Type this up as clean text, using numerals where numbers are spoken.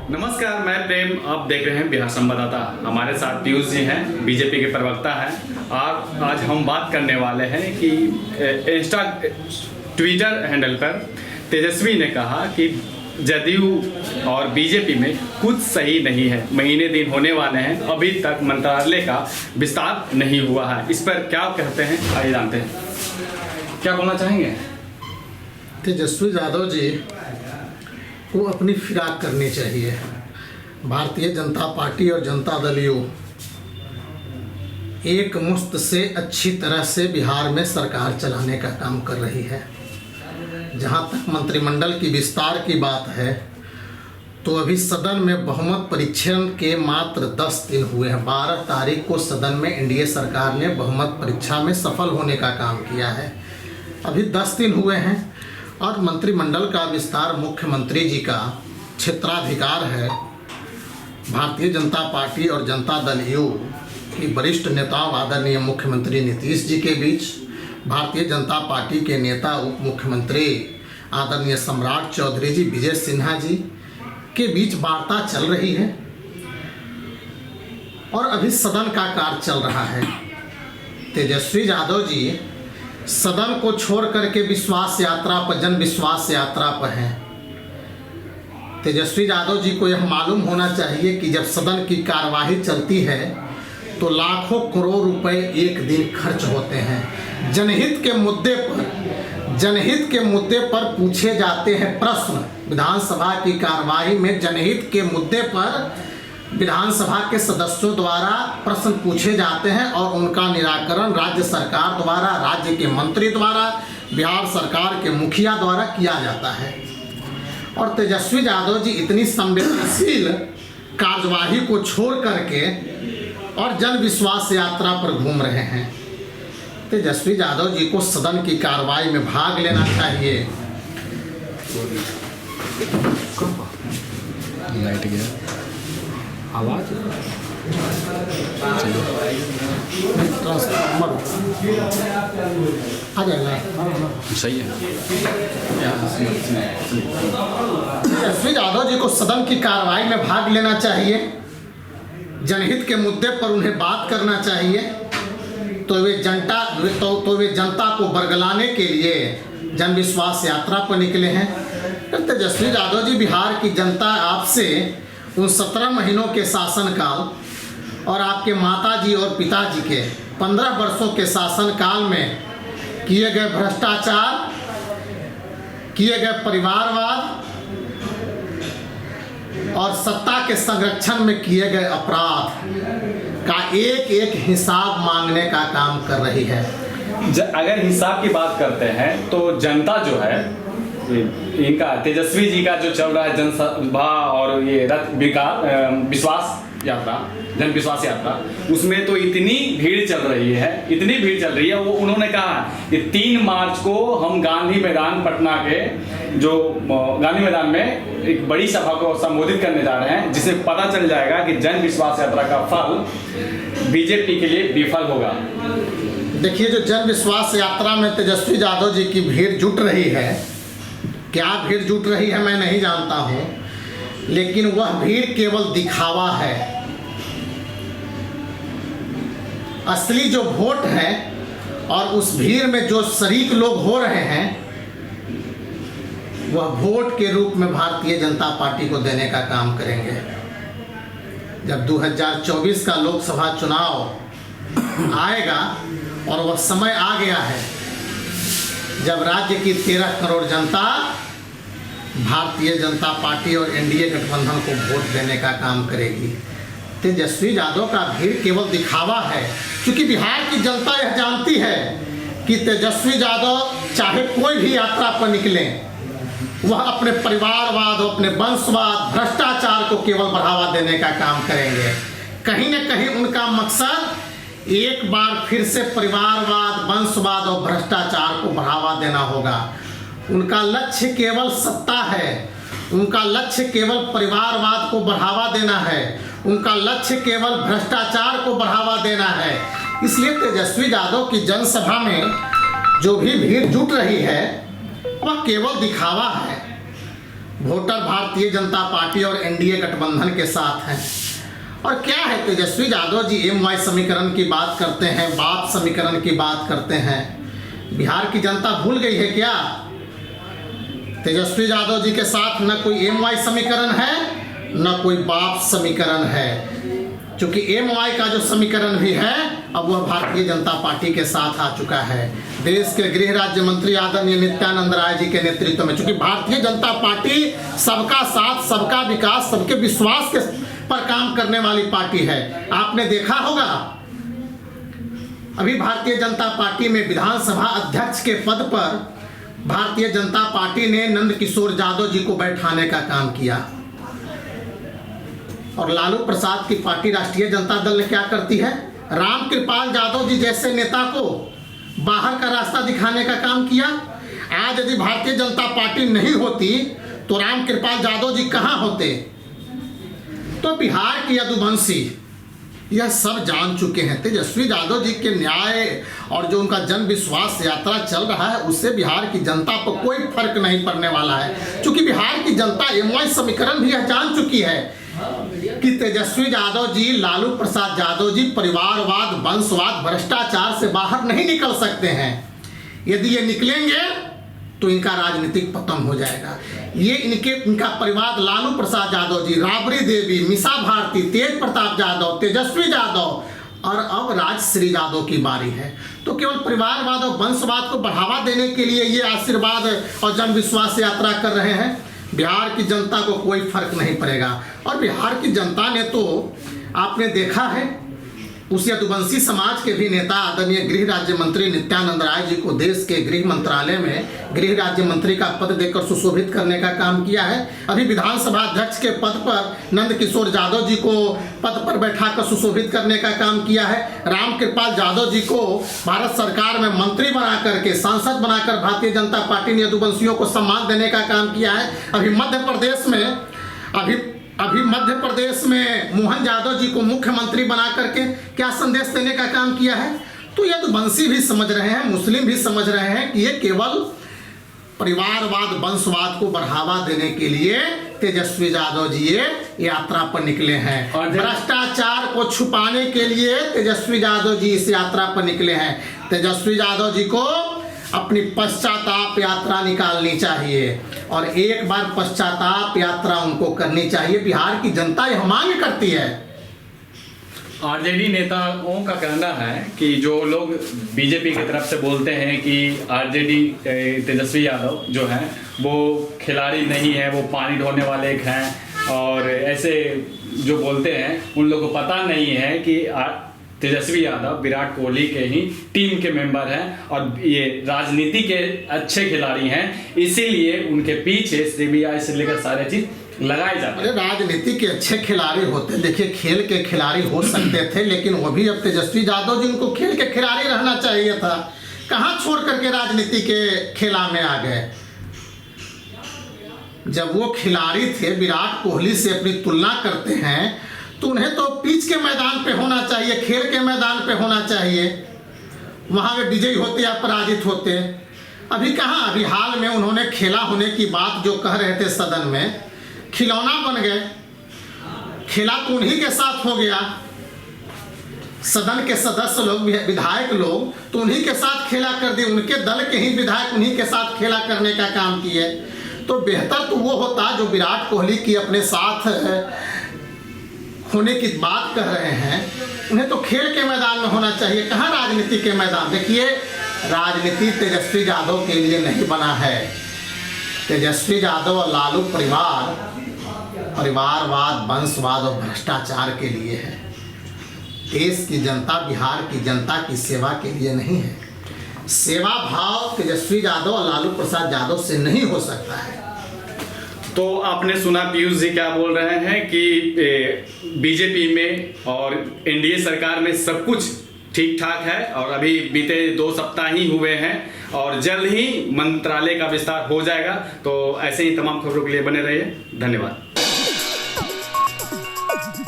नमस्कार, मैं प्रेम। आप देख रहे हैं बिहार संवाददाता। हमारे साथ पीयूष जी हैं, बीजेपी के प्रवक्ता हैं। और आज हम बात करने वाले हैं कि ट्विटर हैंडल पर तेजस्वी ने कहा कि जदयू और बीजेपी में कुछ सही नहीं है। महीने दिन होने वाले हैं, अभी तक मंत्रालय का विस्तार नहीं हुआ है। इस पर क्या कहते हैं, आइए जानते हैं। क्या बोलना चाहेंगे? तेजस्वी यादव जी को अपनी फिराक करनी चाहिए। भारतीय जनता पार्टी और जनता दल यू एक मुश्त से अच्छी तरह से बिहार में सरकार चलाने का काम कर रही है। जहां तक मंत्रिमंडल की विस्तार की बात है तो अभी सदन में बहुमत परीक्षण के मात्र 10 दिन हुए हैं। 12 तारीख को सदन में एनडीए सरकार ने बहुमत परीक्षा में सफल होने का काम किया है। अभी 10 दिन हुए हैं और मंत्रिमंडल का विस्तार मुख्यमंत्री जी का क्षेत्राधिकार है। भारतीय जनता पार्टी और जनता दल यू की वरिष्ठ नेताओं आदरणीय मुख्यमंत्री नीतीश जी के बीच, भारतीय जनता पार्टी के नेता उप मुख्यमंत्री आदरणीय सम्राट चौधरी जी, विजय सिन्हा जी के बीच वार्ता चल रही है और अभी सदन का कार्य चल रहा है। तेजस्वी यादव जी सदन को छोड़ करके विश्वास यात्रा पर, जन विश्वास यात्रा पर हैं। तेजस्वी यादव जी को यह मालूम होना चाहिए कि जब सदन की कार्यवाही चलती है तो लाखों करोड़ रुपए एक दिन खर्च होते हैं। जनहित के मुद्दे पर पूछे जाते हैं प्रश्न। विधानसभा की कार्यवाही में जनहित के मुद्दे पर विधानसभा के सदस्यों द्वारा प्रश्न पूछे जाते हैं और उनका निराकरण राज्य सरकार द्वारा, राज्य के मंत्री द्वारा, बिहार सरकार के मुखिया द्वारा किया जाता है। और तेजस्वी यादव जी इतनी संवेदनशील कार्यवाही को छोड़ करके और जन विश्वास यात्रा पर घूम रहे हैं। तेजस्वी यादव जी को सदन की कार्रवाई में भाग लेना चाहिए। लाइट गया, आवाज ट्रांसफार्मर आ जाएगा, सही है। तेजस्वी यादव जी को सदन की कार्रवाई में भाग लेना चाहिए। जनहित के मुद्दे पर उन्हें बात करना चाहिए। तो वे जनता को बरगलाने के लिए जन विश्वास यात्रा पर निकले हैं। तेजस्वी यादव जी, बिहार की जनता आपसे उन 17 महीनों के शासनकाल और आपके माताजी और पिताजी के 15 वर्षों के शासनकाल में किए गए भ्रष्टाचार, किए गए परिवारवाद और सत्ता के संरक्षण में किए गए अपराध का एक एक हिसाब मांगने का काम कर रही है। अगर हिसाब की बात करते हैं तो जनता जो है, इनका तेजस्वी जी का जो चल रहा है जनसभा और ये विश्वास यात्रा, जन विश्वास यात्रा, उसमें तो इतनी भीड़ चल रही है, वो उन्होंने कहा कि 3 मार्च को हम गांधी मैदान, पटना के जो गांधी मैदान में एक बड़ी सभा को संबोधित करने जा रहे हैं, जिससे पता चल जाएगा कि जन विश्वास यात्रा का फल बीजेपी के लिए विफल होगा। देखिए, जो जन विश्वास यात्रा में तेजस्वी यादव जी की भीड़ जुट रही है, क्या भीड़ जुट रही है मैं नहीं जानता हूँ, लेकिन वह भीड़ केवल दिखावा है। असली जो वोट है और उस भीड़ में जो शरीक लोग हो रहे हैं, वह वोट के रूप में भारतीय जनता पार्टी को देने का काम करेंगे। जब 2024 का लोकसभा चुनाव आएगा और वह समय आ गया है जब राज्य की 13 करोड़ जनता भारतीय जनता पार्टी और एनडीए गठबंधन को वोट देने का काम करेगी। तेजस्वी यादव का भीड़ केवल दिखावा है, क्योंकि बिहार की जनता यह जानती है कि तेजस्वी यादव चाहे कोई भी यात्रा पर निकले, वह अपने परिवारवाद, अपने वंशवाद, भ्रष्टाचार को केवल बढ़ावा देने का काम करेंगे। कहीं न कहीं उनका मकसद एक बार फिर से परिवारवाद, वंशवाद और भ्रष्टाचार को बढ़ावा देना होगा। उनका लक्ष्य केवल सत्ता है, उनका लक्ष्य केवल परिवारवाद को बढ़ावा देना है, उनका लक्ष्य केवल भ्रष्टाचार को बढ़ावा देना है। इसलिए तेजस्वी यादव की जनसभा में जो भी भीड़ जुट रही है वह केवल दिखावा है। वोटर भारतीय जनता पार्टी और एनडीए गठबंधन के साथ हैं। और क्या है, तेजस्वी यादव जी MY समीकरण की बात करते हैं, बाप समीकरण की बात करते हैं। बिहार की जनता भूल गई है क्या? तेजस्वी यादव जी के साथ न कोई MY समीकरण है न कोई बाप समीकरण है, क्योंकि MY का जो समीकरण भी है अब वह भारतीय जनता पार्टी के साथ आ चुका है। देश के गृह राज्य मंत्री आदरणीय नित्यानंद राय जी के नेतृत्व में, क्योंकि भारतीय जनता पार्टी सबका साथ, सबका विकास, सबके विश्वास के पर काम करने वाली पार्टी है। आपने देखा होगा अभी भारतीय जनता पार्टी में विधानसभा अध्यक्ष के पद पर भारतीय जनता पार्टी ने नंद किशोर यादव जी को बैठाने का काम किया, और लालू प्रसाद की पार्टी राष्ट्रीय जनता दल ने क्या करती है, रामकृपाल यादव जी जैसे नेता को बाहर का रास्ता दिखाने का काम किया। आज यदि भारतीय जनता पार्टी नहीं होती तो रामकृपाल यादव जी कहां होते? तो बिहार की यदुवंशी यह सब जान चुके हैं। तेजस्वी यादव जी के न्याय और जो उनका जन विश्वास यात्रा चल रहा है उससे बिहार की जनता पर कोई फर्क नहीं पड़ने वाला है, क्योंकि बिहार की जनता MY समीकरण भी यह जान चुकी है कि तेजस्वी यादव जी, लालू प्रसाद यादव जी परिवारवाद, वंशवाद, भ्रष्टाचार से बाहर नहीं निकल सकते हैं। यदि ये निकलेंगे तो इनका राजनीतिक पतन हो जाएगा। ये इनका परिवार, लालू प्रसाद यादव जी, राबड़ी देवी, मीसा भारती, तेज प्रताप यादव, तेजस्वी यादव और अब राजश्री यादव की बारी है। तो केवल परिवारवाद और वंशवाद को बढ़ावा देने के लिए ये आशीर्वाद और जन विश्वास यात्रा कर रहे हैं। बिहार की जनता को कोई फर्क नहीं पड़ेगा। और बिहार की जनता ने तो आपने देखा है उस यदुवंशी समाज के भी नेता आदरणीय गृह राज्य मंत्री नित्यानंद राय जी को देश के गृह मंत्रालय में गृह राज्य मंत्री का पद देकर सुशोभित करने का काम किया है। अभी विधानसभा अध्यक्ष के पद पर नंद किशोर यादव जी को पद पर बैठाकर सुशोभित करने का काम किया है। रामकृपाल यादव जी को भारत सरकार में मंत्री बना करके, सांसद बनाकर भारतीय जनता पार्टी ने यदुवंशियों को सम्मान देने का काम किया है। अभी मध्य प्रदेश में मोहन यादव जी को मुख्यमंत्री बना करके क्या संदेश देने का काम किया है। तो यदुवंशी भी समझ रहे हैं, मुस्लिम भी समझ रहे हैं कि ये केवल परिवारवाद, वंशवाद को बढ़ावा देने के लिए तेजस्वी यादव जी ये यात्रा पर निकले हैं, और भ्रष्टाचार को छुपाने के लिए तेजस्वी यादव जी इस यात्रा पर निकले हैं। तेजस्वी यादव जी को अपनी पश्चाताप यात्रा निकालनी चाहिए, और एक बार पश्चाताप यात्रा उनको करनी चाहिए। बिहार की जनता यह मांग करती है। आरजेडी नेताओं का कहना है कि जो लोग बीजेपी की तरफ से बोलते हैं कि आरजेडी तेजस्वी यादव जो हैं वो खिलाड़ी नहीं है, वो पानी ढोने वाले एक हैं, और ऐसे जो बोलते हैं उन लोगों को पता नहीं है कि तेजस्वी यादव विराट कोहली के ही टीम के मेंबर हैं और ये राजनीति के अच्छे खिलाड़ी हैं, इसीलिए उनके पीछे CBI से लेकर सारे चीज लगाए जाते हैं। राजनीति के अच्छे खिलाड़ी होते, देखिए खेल के खिलाड़ी हो सकते थे, लेकिन वो भी अब तेजस्वी यादव जी उनको खेल के खिलाड़ी रहना चाहिए था। कहाँ छोड़ करके राजनीति के खेला में आ गए। जब वो खिलाड़ी थे, विराट कोहली से अपनी तुलना करते हैं, तो उन्हें तो पिच के मैदान पे होना चाहिए, खेल के मैदान पे होना चाहिए। वहाँ वे विजयी होते या पराजित होते। अभी कहाँ, अभी हाल में उन्होंने खेला होने की बात जो कह रहे थे सदन में, खिलौना बन गए। खेला तो उन्हीं के साथ हो गया। सदन के सदस्य लोग, विधायक लोग तो उन्हीं के साथ खेला कर दिए, उनके दल के ही विधायक उन्हीं के साथ खेला करने का काम किए। तो बेहतर तो वो होता जो विराट कोहली की अपने साथ होने की बात कह रहे हैं, उन्हें तो खेल के मैदान में होना चाहिए। कहाँ राजनीति के मैदान। देखिए, राजनीति तेजस्वी यादव के लिए नहीं बना है। तेजस्वी यादव और लालू परिवारवाद, वंशवाद और भ्रष्टाचार के लिए है। देश की जनता, बिहार की जनता की सेवा के लिए नहीं है। सेवा भाव तेजस्वी यादव और लालू प्रसाद यादव से नहीं हो सकता है। तो आपने सुना पीयूष जी क्या बोल रहे हैं कि बीजेपी में और एनडीए सरकार में सब कुछ ठीक ठाक है, और अभी बीते 2 सप्ताह ही हुए हैं और जल्द ही मंत्रालय का विस्तार हो जाएगा। तो ऐसे ही तमाम खबरों के लिए बने रहिए। धन्यवाद।